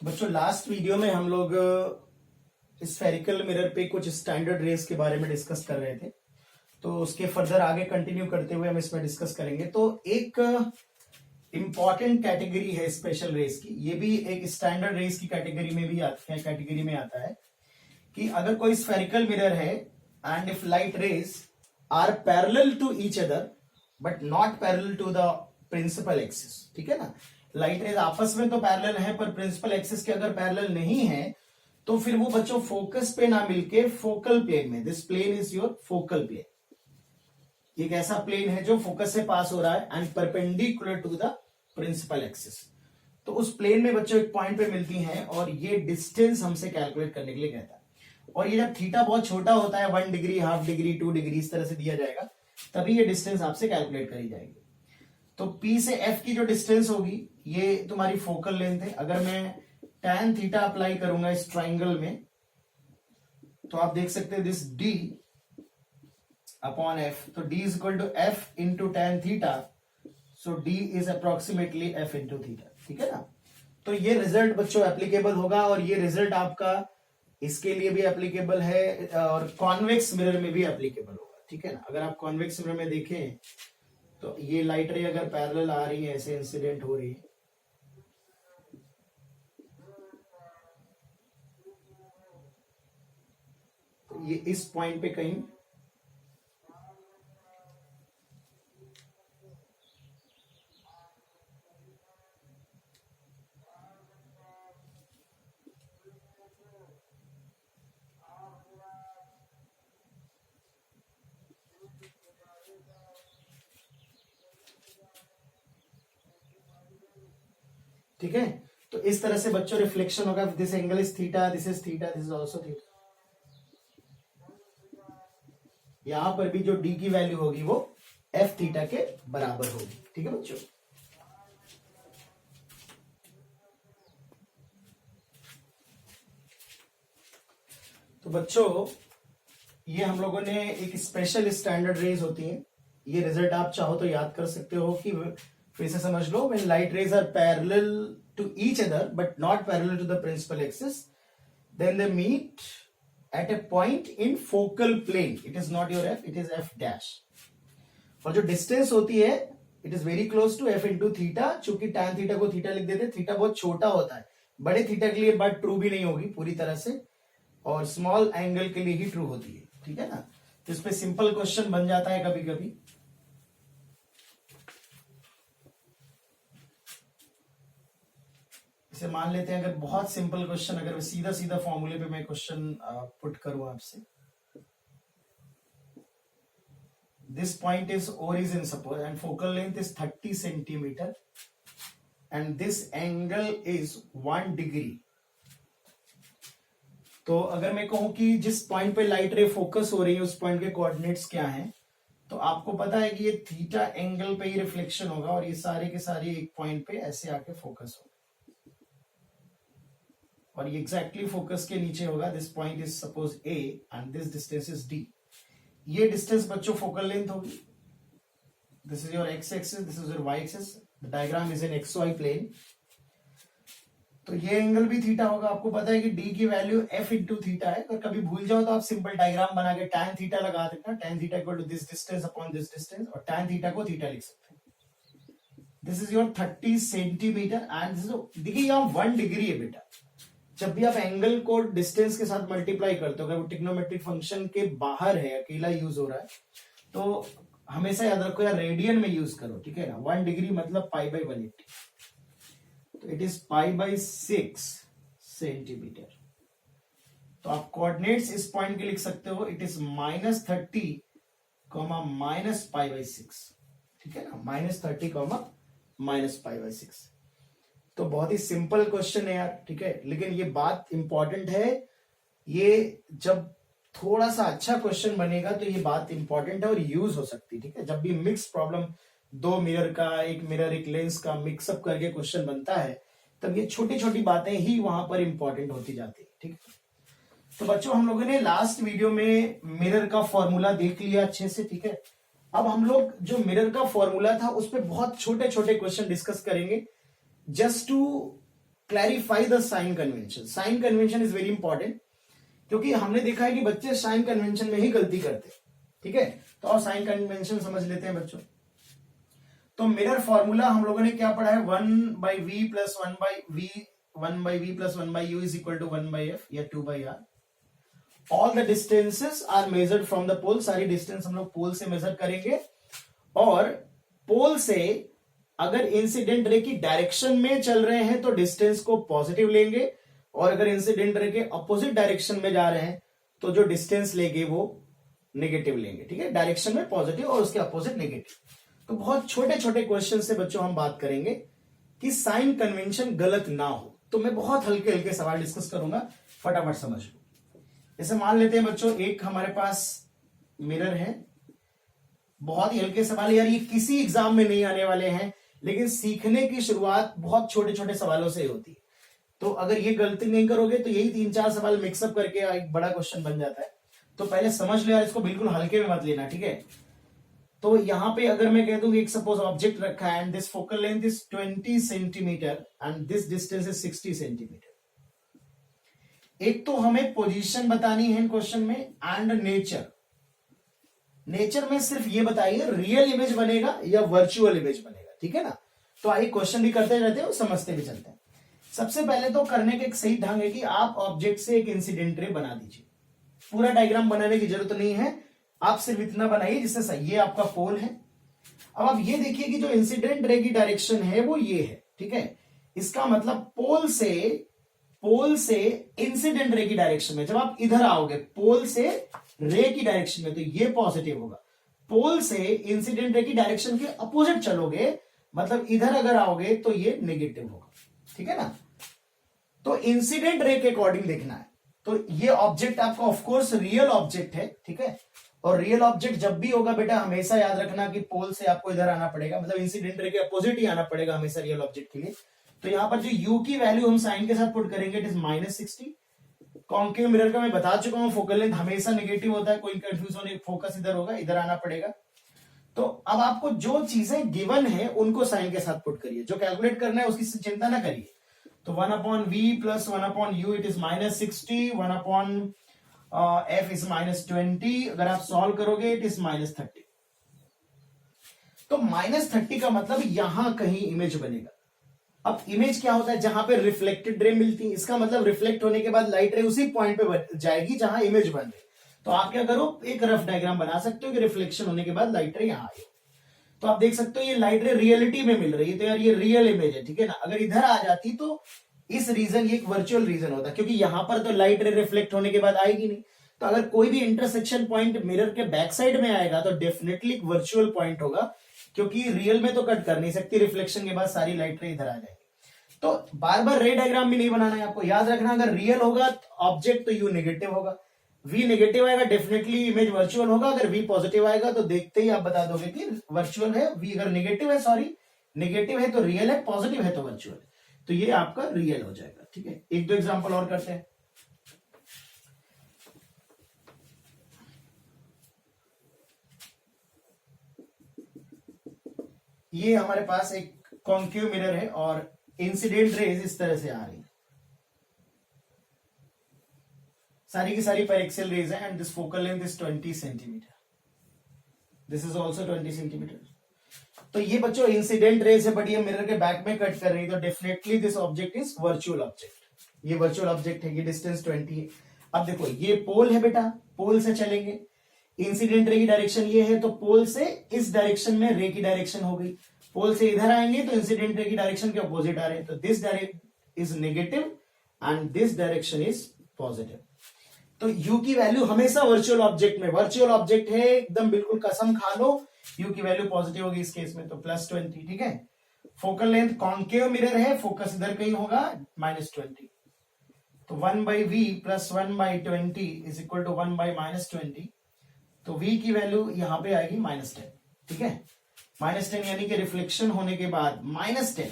बच्चों last video में हम लोग स्फेरिकल मिरर पे कुछ स्टैंडर्ड रेस के बारे में डिस्कस कर रहे थे, तो उसके फर्दर आगे कंटिन्यू करते हुए हम इसमें डिस्कस करेंगे। तो एक इंपॉर्टेंट कैटेगरी है स्पेशल रेस की, ये भी एक स्टैंडर्ड रेस की कैटेगरी में भी कैटेगरी में आता है कि अगर कोई स्फेरिकल मिरर है and if light rays are parallel to each other but not parallel to the principal axis, ठीक है ना। लाइट रेज आपस में तो पैरेलल है पर प्रिंसिपल एक्सिस के अगर पैरेलल नहीं है तो फिर वो बच्चों फोकस पे ना मिलके फोकल प्लेन में, this plane is your focal plane. एक ऐसा प्लेन है जो फोकस से पास हो रहा है and perpendicular to the principal axis. तो उस प्लेन में बच्चों एक पॉइंट पे मिलती हैं और ये डिस्टेंस हमसे कैलकुलेट करने के लिए कहता है। और ये जब थीटा बहुत छोटा होता है, 1 डिग्री, हाफ डिग्री, 2 डिग्री इस तरह से दिया जाएगा, तभी ये डिस्टेंस आपसे कैलकुलेट करी जाएगी। तो P से F की जो डिस्टेंस होगी ये तुम्हारी फोकल लेंथ है। अगर मैं tan थीटा अप्लाई करूंगा इस ट्राइंगल में तो आप देख सकते हैं दिस D अपॉन F, तो D is equal to F into tan theta, so D is approximately F into theta, ठीक है ना। तो ये रिजल्ट बच्चों एप्लीकेबल होगा और ये रिजल्ट आपका इसके लिए भी एप्लीकेबल है और कॉन्वेक्स मिरर में भी एप्लीकेबल होगा, ठीक है ना। अगर आप कॉन्वेक्स मिरर में देखें तो ये लाइट रे अगर पैरेलल आ रही है, ऐसे इंसिडेंट हो रही है, तो ये इस पॉइंट पे कहीं ठीक है। तो इस तरह से बच्चों रिफ्लेक्शन होगा, this angle is theta, this is theta, this is also theta. यहां पर भी जो डी की वैल्यू होगी वो एफ थीटा के बराबर होगी, ठीक है बच्चों। तो बच्चों ये हम लोगों ने एक स्पेशल स्टैंडर्ड रेज होती है, ये रिजल्ट आप चाहो तो याद कर सकते हो कि फिर से समझ लो, when light rays are parallel to each other but not parallel to the principal axis then they meet at a point in focal plane. It is not your F, it is F dash. और जो distance होती है it is very close to F into theta. चूंकि tan theta को theta लिख देते, theta बहुत छोटा होता है, बड़े थीटा के लिए बात ट्रू भी नहीं होगी पूरी तरह से और स्मॉल एंगल के लिए ही ट्रू होती है, ठीक है ना। तो इस पे सिंपल क्वेश्चन बन जाता है कभी कभी। इसे मान लेते हैं अगर बहुत सिंपल क्वेश्चन, अगर सीधा सीधा फॉर्मूले पे मैं क्वेश्चन पुट करूं आपसे, this point is origin suppose and focal length is 30 centimetre and this angle is 1 degree. तो अगर मैं कहूं कि जिस पॉइंट पे लाइट रे फोकस हो रही है उस पॉइंट के कोऑर्डिनेट्स क्या हैं, तो आपको पता है कि ये थीटा एंगल पे ही रिफ्लेक्शन होगा और ये सारे के सारे एक पॉइंट पे ऐसे आके फोकस होगा और ये एग्जैक्टली फोकस के नीचे होगा। This point is suppose A and this distance is D. ये डिस्टेंस बच्चों फोकल लेंथ होगी। This is your x axis, this is your y axis, the diagram is in x y plane. तो ये angle भी theta होगा। आपको पता है कि डी की वैल्यू एफ इंटू थीटा है। अगर कभी भूल जाओ तो आप सिंपल डायग्राम बना के टैन थीटा लगा देना, tan theta equal to this distance upon this distance, और टैन थीटा को थीटा लिख सकते हैं। This is your 30 centimetre and देखिए यहाँ 1 डिग्री है बेटा। जब भी आप एंगल को डिस्टेंस के साथ मल्टीप्लाई करते हो, अगर वो ट्रिग्नोमेट्रिक फंक्शन के बाहर है, अकेला यूज हो रहा है, तो हमेशा याद रखो यार रेडियन में यूज करो, ठीक है ना। 1 डिग्री मतलब पाई बाई 180, तो it is pi by 6 centimetre. तो आप कोऑर्डिनेट्स इस पॉइंट के लिख सकते हो, it is -30 minus pi by 6, ठीक है ना। -30 माइनस पाई बाई 6। तो बहुत ही सिंपल क्वेश्चन है यार, ठीक है, लेकिन ये बात इंपॉर्टेंट है। ये जब थोड़ा सा अच्छा क्वेश्चन बनेगा तो ये बात इंपॉर्टेंट है और यूज हो सकती है, ठीक है। जब भी मिक्स प्रॉब्लम, 2 मिरर का, एक मिरर एक लेंस का मिक्सअप करके क्वेश्चन बनता है, तब ये छोटी छोटी बातें ही वहां पर इंपॉर्टेंट होती जाती है, ठीक है। तो बच्चों हम लोगों ने लास्ट वीडियो में मिरर का फॉर्मूला देख लिया अच्छे से, ठीक है। अब हम लोग जो मिरर का फॉर्मूला था उस पर बहुत छोटे छोटे क्वेश्चन डिस्कस करेंगे, just to clarify the sign convention. Sign convention is very important, क्योंकि हमने देखा है कि बच्चे साइन कन्वेंशन में ही गलती करते हैं। ठीक है, तो और साइन कन्वेंशन समझ लेते हैं बच्चों। तो मिरर फॉर्मूला हम लोगों ने क्या पढ़ा है, 1/v plus 1/v plus 1/u is equal to 1/f या 2/r। All the distances are measured from the pole. सारी डिस्टेंस हम लोग पोल से मेजर करेंगे, और पोल से अगर इंसिडेंट रे की डायरेक्शन में चल रहे हैं तो डिस्टेंस को पॉजिटिव लेंगे, और अगर इंसिडेंट रे के अपोजिट डायरेक्शन में जा रहे हैं तो जो डिस्टेंस लेंगे वो नेगेटिव लेंगे। ठीक है, डायरेक्शन में पॉजिटिव और उसके अपोजिट नेगेटिव। तो बहुत छोटे छोटे क्वेश्चन से बच्चों हम बात करेंगे कि साइन कन्वेंशन गलत ना हो। तो मैं बहुत हल्के हल्के सवाल डिस्कस करूंगा, फटाफट समझ लो। जैसे मान लेते हैं बच्चों, एक हमारे पास मिरर है, बहुत ही हल्के सवाल यार, ये किसी एग्जाम में नहीं आने वाले हैं, लेकिन सीखने की शुरुआत बहुत छोटे छोटे सवालों से होती है। तो अगर ये गलती नहीं करोगे तो यही 3-4 सवाल मिक्सअप करके एक बड़ा क्वेश्चन बन जाता है। तो पहले समझ लो यार, इसको बिल्कुल हल्के में मत लेना। ठीक है, तो यहां पे अगर मैं कह दूं कि एक सपोज ऑब्जेक्ट रखा है and this focal length is 20 centimetre and this distance is 60 centimetre. एक तो हमें पोजीशन बतानी है क्वेश्चन में, एंड नेचर। नेचर में सिर्फ ये बताइए रियल इमेज बनेगा या वर्चुअल इमेज बनेगा। ठीक है ना, तो आइए क्वेश्चन भी करते रहते हैं और समझते भी चलते हैं। सबसे पहले तो करने का एक सही ढंग है कि आप ऑब्जेक्ट से एक इंसिडेंट रे बना दीजिए। पूरा डायग्राम बनाने की जरूरत नहीं है, आप सिर्फ इतना बनाइए जिससे सही। ये आपका पोल है। अब आप ये देखिए कि जो इंसिडेंट रे की डायरेक्शन है वो ये है। ठीक है, इसका मतलब पोल से इंसिडेंट रे की डायरेक्शन में जब आप इधर आओगे, पोल से रे की डायरेक्शन में, तो ये पॉजिटिव होगा। पोल से इंसिडेंट रे की डायरेक्शन के अपोजिट चलोगे, मतलब इधर अगर आओगे तो ये नेगेटिव होगा। ठीक है ना, तो इंसिडेंट रे के अकॉर्डिंग देखना है। तो ये ऑब्जेक्ट आपका ऑफकोर्स रियल ऑब्जेक्ट है। ठीक है, और रियल ऑब्जेक्ट जब भी होगा बेटा, हमेशा याद रखना कि पोल से आपको इधर आना पड़ेगा, मतलब इंसिडेंट रे के अपोजिट ही आना पड़ेगा हमेशा रियल ऑब्जेक्ट के लिए। तो यहां पर जो यू की वैल्यू हम साइन के साथ पुट करेंगे, इट इज -60। कॉन्केव मिरर का मैं बता चुका हूं, फोकल लेंथ हमेशा नेगेटिव होता है, कोई कंफ्यूज होने, फोकस इधर होगा, इधर आना पड़ेगा। तो अब आपको जो चीजें गिवन है उनको साइन के साथ पुट करिए, जो कैलकुलेट करना है उसकी चिंता ना करिए। तो 1/v plus 1/u it is -60, 1/f is -20। अगर आप सॉल्व करोगे इट इज -30। तो -30 का मतलब यहां कहीं इमेज बनेगा। अब इमेज क्या होता है, जहां पे रिफ्लेक्टेड रे मिलती है, इसका मतलब रिफ्लेक्ट होने के बाद लाइट रे उसी पॉइंट पे जाएगी जहां इमेज बन रही। तो आप क्या करो, एक रफ डायग्राम बना सकते हो कि रिफ्लेक्शन होने के बाद लाइट रे यहां आई। तो आप देख सकते हो ये लाइट रे रियलिटी में मिल रही है, तो यार ये रियल इमेज है। ठीक है ना, अगर इधर आ जाती तो इस रीजन, ये एक वर्चुअल रीजन होता, क्योंकि यहां पर तो लाइट रे रिफ्लेक्ट होने के बाद आएगी नहीं। तो अगर कोई भी इंटरसेक्शन पॉइंट मिरर के बैक साइड में आएगा तो डेफिनेटली एक वर्चुअल पॉइंट होगा, क्योंकि रियल में तो कट कर नहीं सकती, रिफ्लेक्शन के बाद सारी लाइट रे इधर आ जाएगी। तो बार बार रे डायग्राम भी नहीं बनाना है आपको, याद रखना अगर रियल होगा ऑब्जेक्ट तो यू नेगेटिव होगा, वी नेगेटिव आएगा डेफिनेटली इमेज वर्चुअल होगा, अगर वी पॉजिटिव आएगा तो देखते ही आप बता दोगे कि वर्चुअल है। वी अगर नेगेटिव है, सॉरी नेगेटिव है तो रियल है, पॉजिटिव है तो वर्चुअल है, तो ये आपका रियल हो जाएगा। ठीक है, एक दो एग्जांपल और करते हैं। ये हमारे पास एक कॉन्केव मिरर है और इंसिडेंट रेज इस तरह से आ रही है, सारी की सारी पेरिक्सल रेज है, and this focal length is 20 centimetre, this is also 20 centimetre. तो ये बच्चों इंसिडेंट रेज है, बट ये मिरर के बैक में कट कर रही है, तो definitely this object is virtual object. ये वर्चुअल ऑब्जेक्ट है, ये डिस्टेंस 20 है। अब देखो ये पोल है बेटा, पोल से चलेंगे, इंसिडेंट रे की डायरेक्शन ये है, तो पोल से इस डायरेक्शन में रे की डायरेक्शन हो गई। पोल से इधर आएंगे तो इंसिडेंट रे की डायरेक्शन के अपोजिट आ रहे हैं, तो this direction is negative and this direction is positive. तो u की वैल्यू हमेशा वर्चुअल ऑब्जेक्ट में, वर्चुअल ऑब्जेक्ट है एकदम बिल्कुल कसम खा लो, u की वैल्यू पॉजिटिव होगी इस केस में, तो +20। ठीक है, फोकल लेंथ कॉन्केव मिरर है, फोकस इधर कहीं होगा, -20। तो 1/v plus 1/20 is equal to 1/-20। तो v की वैल्यू यहां पे आएगी -10। ठीक है, -10 यानी कि रिफ्लेक्शन होने के बाद -10,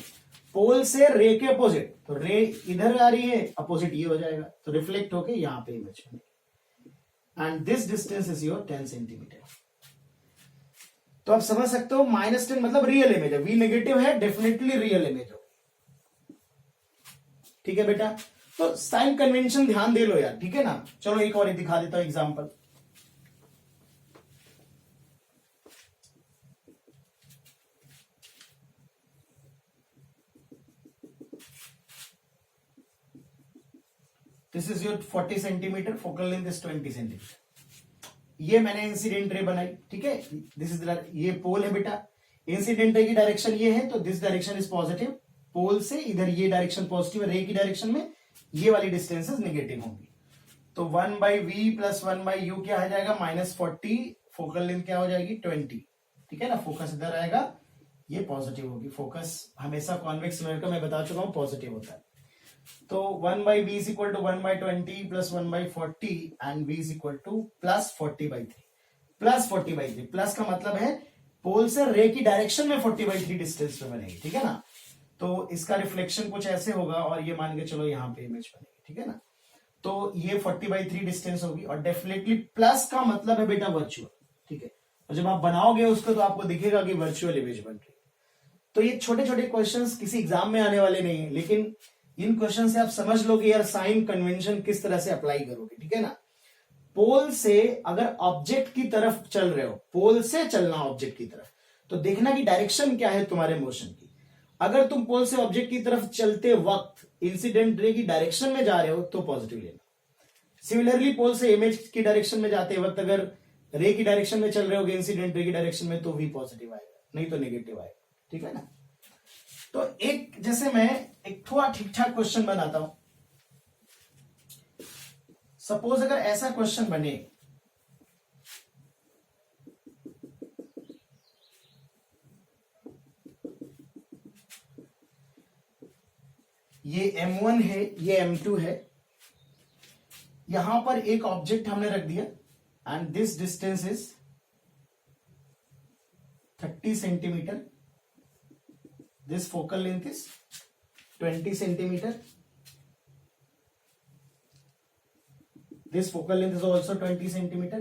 पोल से रे के अपोजिट, तो रे इधर आ रही है, अपोजिट ये हो जाएगा, तो रिफ्लेक्ट होके यहां पे इमेज बनेगी, and this distance is your 10 centimetre. तो आप समझ सकते हो -10 मतलब रियल इमेज है, वी नेगेटिव है, डेफिनेटली रियल इमेज हो। ठीक है बेटा, तो साइन कन्वेंशन ध्यान दे लो यार, ठीक है ना। चलो एक और दिखा देता हूं example. This is your 40 centimetre, focal length is 20 centimetre. ये मैंने इंसिडेंट रे बनाई, ठीक है। दिस इज ये पोल है बेटा, इंसिडेंट रे की डायरेक्शन ये है, तो दिस डायरेक्शन इज पॉजिटिव। पोल से इधर ये डायरेक्शन पॉजिटिव है, रे की डायरेक्शन में ये वाली डिस्टेंसेस नेगेटिव होंगी। तो 1/v प्लस 1/u क्या आ जाएगा, -40। फोकल लेंथ क्या हो जाएगी, 20, ठीक है ना। फोकस इधर आएगा, ये पॉजिटिव होगी। फोकस हमेशा कॉन्वेक्स मिरर का मैं बता चुका हूं पॉजिटिव होता है। तो 1/v is equal to 1/20 plus 1/40 and v is equal to plus 40/3। Plus 40/3, plus का मतलब है पोल से रे की डायरेक्शन में 40/3 डिस्टेंस पे बनेगी, ठीक है ना। तो इसका रिफ्लेक्शन कुछ ऐसे होगा, और ये मान के चलो यहाँ पे इमेज बनेगी, ठीक है ना। तो ये 40/3 डिस्टेंस होगी, और डेफिनेटली प्लस का मतलब है बेटा वर्चुअल, ठीक है। और जब आप बनाओगे उसको तो आपको दिखेगा कि वर्चुअल इमेज बन रही है। तो ये छोटे छोटे क्वेश्चंस किसी एग्जाम में आने वाले नहीं है, लेकिन इन क्वेश्चन से आप समझ लोगे यार साइन कन्वेंशन किस तरह से अप्लाई करोगे, ठीक है ना। पोल से अगर ऑब्जेक्ट की तरफ चल रहे हो, पोल से चलना ऑब्जेक्ट की तरफ, तो देखना कि डायरेक्शन क्या है तुम्हारे मोशन की। अगर तुम पोल से ऑब्जेक्ट की तरफ चलते वक्त इंसिडेंट रे की डायरेक्शन में जा रहे हो तो पॉजिटिव लेना। सिमिलरली पोल से इमेज की डायरेक्शन में जाते वक्त अगर रे की डायरेक्शन में चल रहे हो इंसिडेंट रे की डायरेक्शन में, तो भी पॉजिटिव आएगा, नहीं तो नेगेटिव आएगा, ठीक है ना। तो एक जैसे मैं एक थोड़ा ठीक ठाक क्वेश्चन बनाता हूं। सपोज अगर ऐसा क्वेश्चन बने, ये M1 है, ये M2 है, यहां पर एक ऑब्जेक्ट हमने रख दिया and this distance is 30 centimetre, this focal length is 20 centimeter, this focal length is also 20 centimeter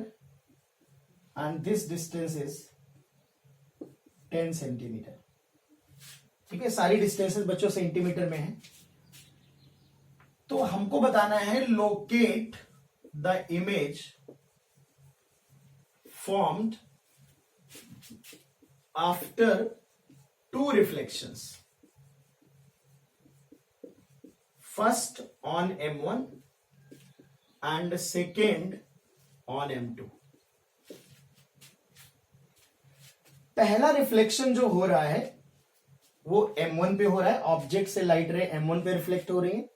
and this distance is 10 centimeter, ठीक है। सारी डिस्टेंसेस बच्चों सेंटीमीटर में है। तो हमको बताना है locate the image formed after two reflections, first on M1 and second on M2। पहला रिफ्लेक्शन जो हो रहा है वो M1 पे हो रहा है, ऑब्जेक्ट से लाइट रे M1 पे रिफ्लेक्ट हो रही है।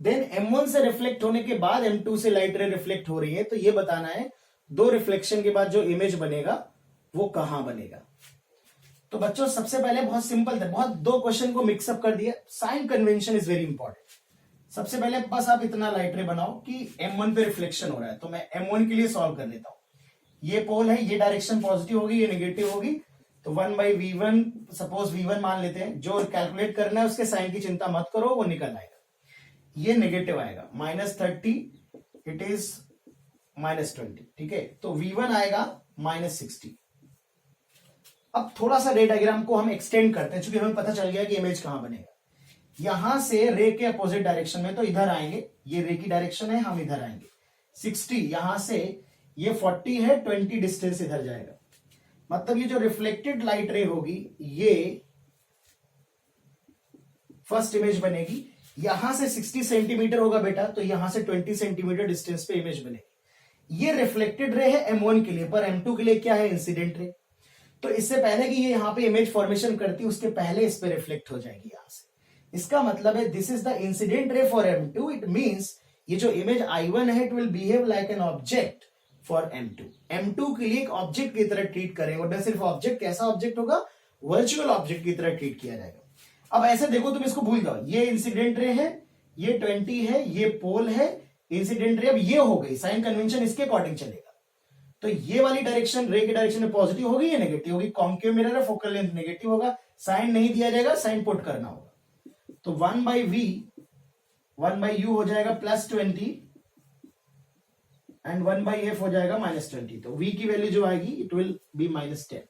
देन M1 से रिफ्लेक्ट होने के बाद M2 से लाइट रे रिफ्लेक्ट हो रही है। तो ये बताना है दो रिफ्लेक्शन के बाद जो इमेज बनेगा वो कहां बनेगा। तो बच्चों सबसे पहले बहुत सिंपल था, बहुत दो क्वेश्चन को मिक्सअप कर दिया। Sign convention is very important. सबसे पहले बस आप इतना लाइट रे बनाओ कि M1 पे रिफ्लेक्शन हो रहा है, तो मैं M1 के लिए सॉल्व कर लेता हूं। ये पोल है, ये डायरेक्शन पॉजिटिव होगी, ये नेगेटिव होगी, तो 1/v1 सपोज v1 मान लेते हैं। जो कैलकुलेट करना है उसके साइन की चिंता मत करो, वो निकल आएगा। ये नेगेटिव आएगा, -30 इट इज -20, ठीक है। तो v1 आएगा -60। अब थोड़ा सा रे डायग्राम को हम एक्सटेंड करते हैं, क्योंकि हमें पता चल गया कि इमेज कहां बनेगा। यहां से रे के अपोजिट डायरेक्शन में, तो इधर आएंगे, ये रे की डायरेक्शन है, हम इधर आएंगे। 60 यहां से, ये 40 है, 20 डिस्टेंस इधर जाएगा। मतलब ये जो रिफ्लेक्टेड लाइट रे होगी ये फर्स्ट इमेज बनेगी। यहां से 60 सेंटीमीटर होगा बेटा, तो यहां से 20 सेंटीमीटर डिस्टेंस पे इमेज बनेगी। ये रिफ्लेक्टेड रे है M1 के लिए, पर M2 के लिए क्या है, इंसिडेंट रे। तो इससे पहले कि ये यहां पे इमेज फॉर्मेशन करती है, उसके पहले इस पे रिफ्लेक्ट हो जाएगी यहां से। इसका मतलब है this is the incident ray for M2। It means ये जो इमेज I1 है, it will behave like an object for M2। M2 के लिए एक ऑब्जेक्ट की तरह ट्रीट करेंगे, और न सिर्फ ऑब्जेक्ट, कैसा ऑब्जेक्ट होगा, वर्चुअल ऑब्जेक्ट की तरह ट्रीट किया जाएगा। अब ऐसे देखो, तुम इसको भूल जाओ, ये इंसिडेंट रे है, ये 20 है, ये पोल है, इंसिडेंट रे अब ये हो गई। साइन कन्वेंशन इसके अकॉर्डिंग चलेगा। तो ये वाली डायरेक्शन रे की डायरेक्शन में पॉजिटिव होगी या नेगेटिव होगी। कॉन्केव मिरर है, फोकल लेंथ नेगेटिव होगा, साइन नहीं दिया जाएगा, साइन पुट करना होगा। तो 1/v 1/u हो जाएगा +20 एंड 1/f हो जाएगा -20। तो v की वैल्यू जो आएगी इट विल बी -10।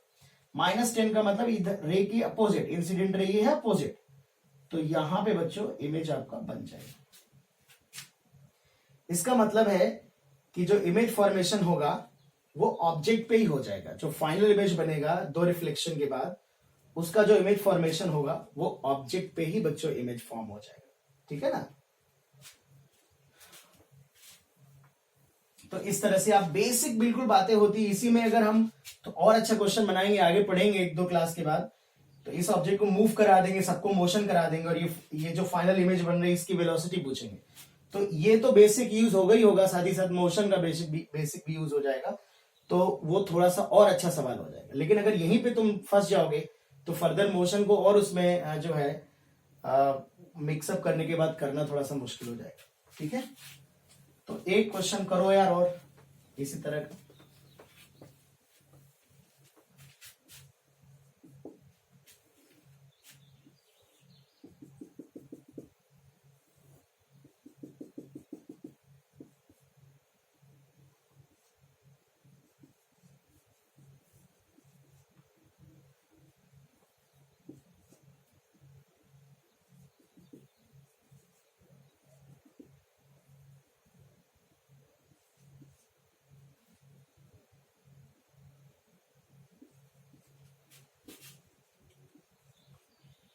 -10 का मतलब इधर रे की अपोजिट, इंसिडेंट रे ये है अपोजिट, तो यहां पे बच्चों इमेज आपका बन जाएगा। इसका मतलब है कि जो इमेज फॉर्मेशन होगा वो ऑब्जेक्ट पे ही हो जाएगा। जो फाइनल इमेज बनेगा दो रिफ्लेक्शन के बाद, उसका जो इमेज फॉर्मेशन होगा वो ऑब्जेक्ट पे ही बच्चों इमेज फॉर्म हो जाएगा। ठीक है ना। तो इस तरह से आप बेसिक बिल्कुल बातें होती है। इसी में अगर हम तो और अच्छा क्वेश्चन बनाएंगे, आगे पढ़ेंगे एक दो क्लास के बाद, तो इस ऑब्जेक्ट को मूव करा देंगे, सबको मोशन करा देंगे, और ये जो फाइनल इमेज बन रही है इसकी वेलोसिटी पूछेंगे। तो ये तो बेसिक यूज होगा ही होगा, साथ ही साथ मोशन का बेसिक भी यूज हो जाएगा। तो वो थोड़ा सा और अच्छा सवाल हो जाएगा। लेकिन अगर यहीं पे तुम फंस जाओगे तो फर्दर मोशन को और उसमें जो है मिक्सअप करने के बाद करना थोड़ा सा मुश्किल हो जाएगा। ठीक है, तो एक क्वेश्चन करो यार और इसी तरह का।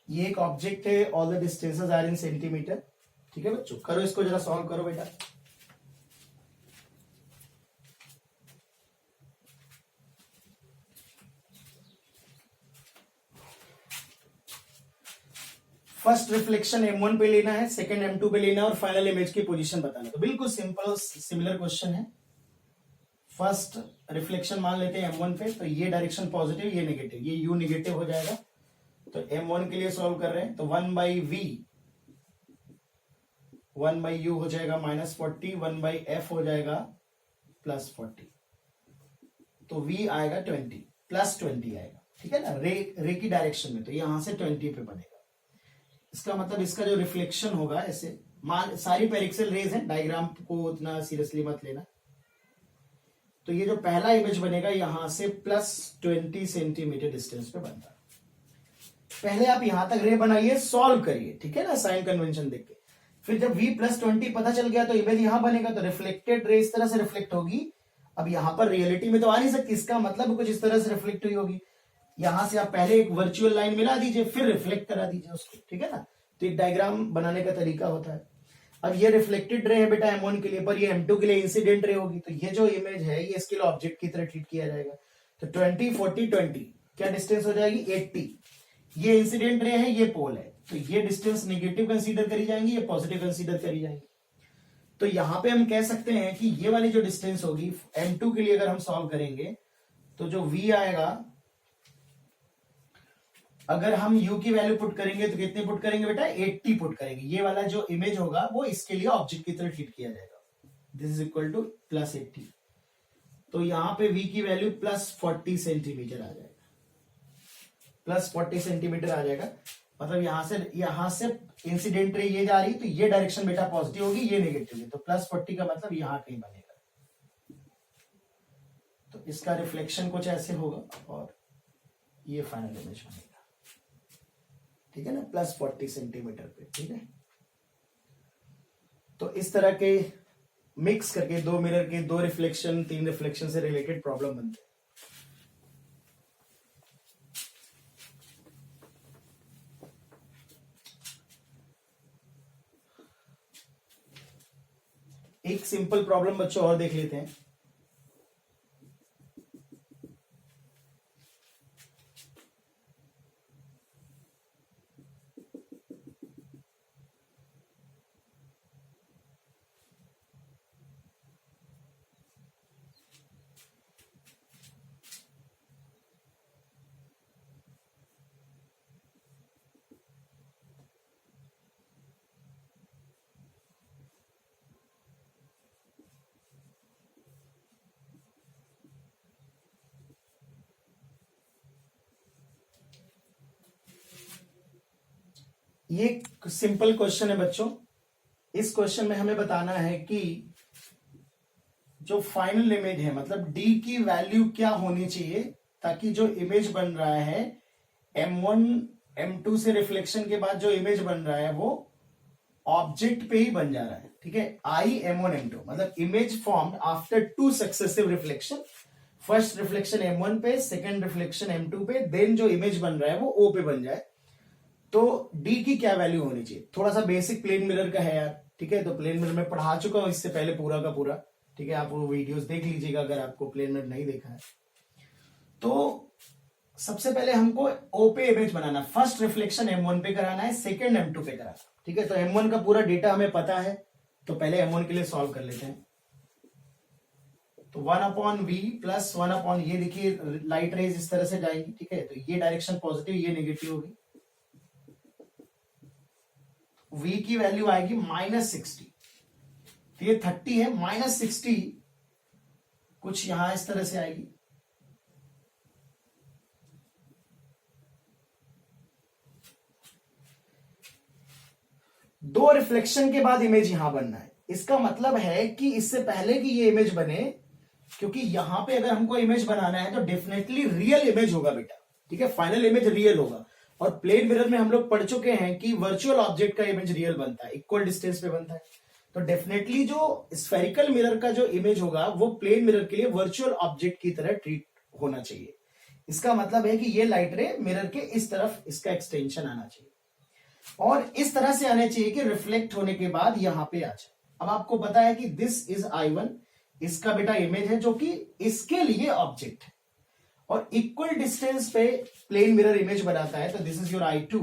ये एक ऑब्जेक्ट है, all the distances are in centimetre. ठीक है बच्चों, करो इसको जरा सॉल्व करो बेटा। फर्स्ट रिफ्लेक्शन M1 पे लेना है, सेकंड M2 पे लेना है, और फाइनल इमेज की पोजीशन बताना। तो बिल्कुल सिंपल सिमिलर क्वेश्चन है। फर्स्ट रिफ्लेक्शन मान लेते हैं M1 पे, तो ये डायरेक्शन पॉजिटिव, ये नेगेटिव, ये U नेगेटिव हो जाएगा। तो M1 के लिए सॉल्व कर रहे हैं, तो 1/V 1/U हो जाएगा -40, 1/F हो जाएगा +40। तो V आएगा 20, +20 आएगा। ठीक है ना, रे की डायरेक्शन में, तो यहां से 20 पे बनेगा। इसका मतलब इसका जो रिफ्लेक्शन होगा, ऐसे मान सारी पेरिक्सल रेज है, डायग्राम को उतना सीरियसली मत लेना। तो ये जो पहला इमेज बनेगा यहां से +20 सेंटीमीटर डिस्टेंस पे बनता है। पहले आप यहां तक रे बनाइए, सॉल्व करिए, ठीक है ना, साइन कन्वेंशन देख के। फिर जब V +20 पता चल गया तो इमेज यहां बनेगा, तो रिफ्लेक्टेड रे इस तरह से रिफ्लेक्ट होगी। अब यहां पर रियलिटी में तो आ नहीं सकती, इसका मतलब कुछ इस तरह से रिफ्लेक्ट हुई होगी। यहां से आप पहले एक वर्चुअल लाइन मिला दीजिए, फिर रिफ्लेक्ट करा दीजिए उसको। ठीक है ना, तो एक डायग्राम बनाने का तरीका होता है। अब ये रिफ्लेक्टेड रे है बेटा M1 के लिए, पर ये M2 के लिए इंसिडेंट रे होगी। तो ये जो इमेज है ये इसके लिए ऑब्जेक्ट की तरह ट्रीट किया जाएगा। तो 20 40 20 क्या डिस्टेंस हो जाएगी 80। ये इंसिडेंट रे है, ये पोल है, तो ये डिस्टेंस नेगेटिव कंसीडर करी जाएंगी, ये पॉजिटिव कंसीडर करी जाएंगी। तो यहां पे हम कह सकते हैं कि ये वाली जो डिस्टेंस होगी M2 के लिए अगर हम सॉल्व करेंगे, तो जो V आएगा, अगर हम U की वैल्यू पुट करेंगे तो कितने पुट करेंगे बेटा 80 पुट करेंगे। ये वाला जो इमेज होगा वो इसके लिए ऑब्जेक्ट की तरह ट्रीट किया जाएगा। This is equal to +80। तो यहां पे V की वैल्यू +40 सेंटीमीटर आ जाएगा, +40 सेंटीमीटर आ जाएगा। मतलब यहां से इंसिडेंट रे ये जा रही, तो ये डायरेक्शन बेटा पॉजिटिव होगी, ये नेगेटिव है, तो +40 का मतलब यहां कहीं बनेगा। तो इसका रिफ्लेक्शन कुछ ऐसे होगा और ये फाइनल इमेज बनेगा। ठीक है ना, +40 सेंटीमीटर पे। ठीक है, तो इस तरह के मिक्स करके दो मिरर के 2 रिफ्लेक्शन 3 रिफ्लेक्शन से रिलेटेड प्रॉब्लम बनते हैं। एक सिंपल प्रॉब्लम बच्चों और देख लेते हैं। ये सिंपल क्वेश्चन है बच्चों। इस क्वेश्चन में हमें बताना है कि जो फाइनल इमेज है, मतलब D की वैल्यू क्या होनी चाहिए ताकि जो इमेज बन रहा है M1 M2 से रिफ्लेक्शन के बाद जो इमेज बन रहा है वो ऑब्जेक्ट पे ही बन जा रहा है, ठीक है। I M1 M2 मतलब image formed after 2 successive reflection, first reflection M1 पे, सेकेंड रिफ्लेक्शन M2 पे, देन जो इमेज बन रहा है वो O पे बन जाए। तो D की क्या वैल्यू होनी चाहिए? थोड़ा सा बेसिक प्लेन मिरर का है यार, ठीक है। तो प्लेन मिरर में पढ़ा चुका हूं इससे पहले पूरा का पूरा, ठीक है। आप वो वीडियोस देख लीजिएगा अगर आपको प्लेन मिरर नहीं देखा है। तो सबसे पहले हमको O पे इमेज बनाना, फर्स्ट रिफ्लेक्शन M1 पे कराना है, सेकेंड M2 पे कराना, ठीक है। तो M1 का पूरा डेटा हमें पता है, तो पहले M1 के लिए सॉल्व कर लेते हैं। तो 1/v प्लस 1/, ये देखिए लाइट रेज इस तरह से जाएंगी, ठीक है। तो ये डायरेक्शन पॉजिटिव, ये नेगेटिव होगी। v की वैल्यू आएगी -60, तो ये 30 है, -60 कुछ यहां इस तरह से आएगी। दो रिफ्लेक्शन के बाद इमेज यहां बनना है, इसका मतलब है कि इससे पहले कि ये इमेज बने, क्योंकि यहां पे अगर हमको इमेज बनाना है तो डेफिनेटली रियल इमेज होगा बेटा, ठीक है। फाइनल इमेज रियल होगा। और प्लेन मिरर में हम लोग पढ़ चुके हैं कि वर्चुअल ऑब्जेक्ट का इमेज रियल बनता है, इक्वल डिस्टेंस पे बनता है। तो डेफिनेटली जो स्फेरिकल मिरर का जो इमेज होगा वो प्लेन मिरर के लिए वर्चुअल ऑब्जेक्ट की तरह ट्रीट होना चाहिए। इसका मतलब है कि ये लाइट रे मिरर के इस तरफ इसका एक्सटेंशन आना चाहिए और इस तरह से आने चाहिए कि रिफ्लेक्ट होने के बाद यहां पे आ जाए। अब आपको पता है कि दिस इज I1, इसका बेटा इमेज है जो कि इसके लिए ऑब्जेक्ट है, और इक्वल डिस्टेंस पे प्लेन मिरर इमेज बनाता है। तो दिस इज योर I2,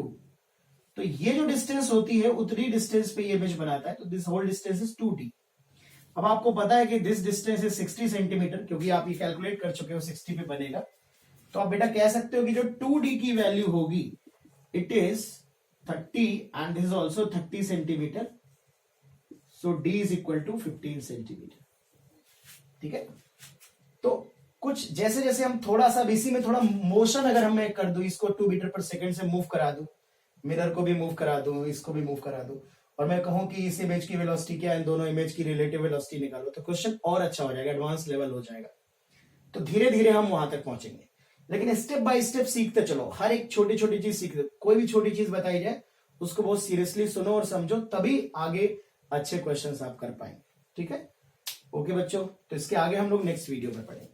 तो ये जो डिस्टेंस होती है उतनी डिस्टेंस पे ये इमेज बनाता है। तो this whole distance is 2D। अब आपको पता है कि दिस डिस्टेंस इज 60 सेंटीमीटर, क्योंकि आप ये कैलकुलेट कर चुके हो 60 पे बनेगा। तो आप बेटा कह सकते हो कि जो 2D की वैल्यू होगी it is 30 and this is also 30 centimetre, so D is equal to 15 centimetre, ठीक है। तो कुछ जैसे जैसे हम थोड़ा सा इसी में थोड़ा मोशन अगर हम मैं कर दूं, इसको 2 मीटर पर सेकंड से मूव करा दूं, मिरर को भी मूव करा दूं, इसको भी मूव करा दूं, और मैं कहूं कि इस इमेज की वेलोसिटी क्या है, इन दोनों इमेज की रिलेटिव वेलोसिटी निकालो, तो क्वेश्चन और अच्छा हो जाएगा, एडवांस लेवल हो जाएगा। तो धीरे धीरे हम वहां तक पहुंचेंगे, लेकिन स्टेप बाय स्टेप सीखते चलो। हर एक छोटी छोटी चीज सीखते, कोई भी छोटी चीज बताई जाए उसको बहुत सीरियसली सुनो और समझो, तभी आगे अच्छे क्वेश्चंस आप कर पाएंगे, ठीक है। ओके बच्चों, तो इसके आगे हम लोग नेक्स्ट वीडियो में पढ़ेंगे।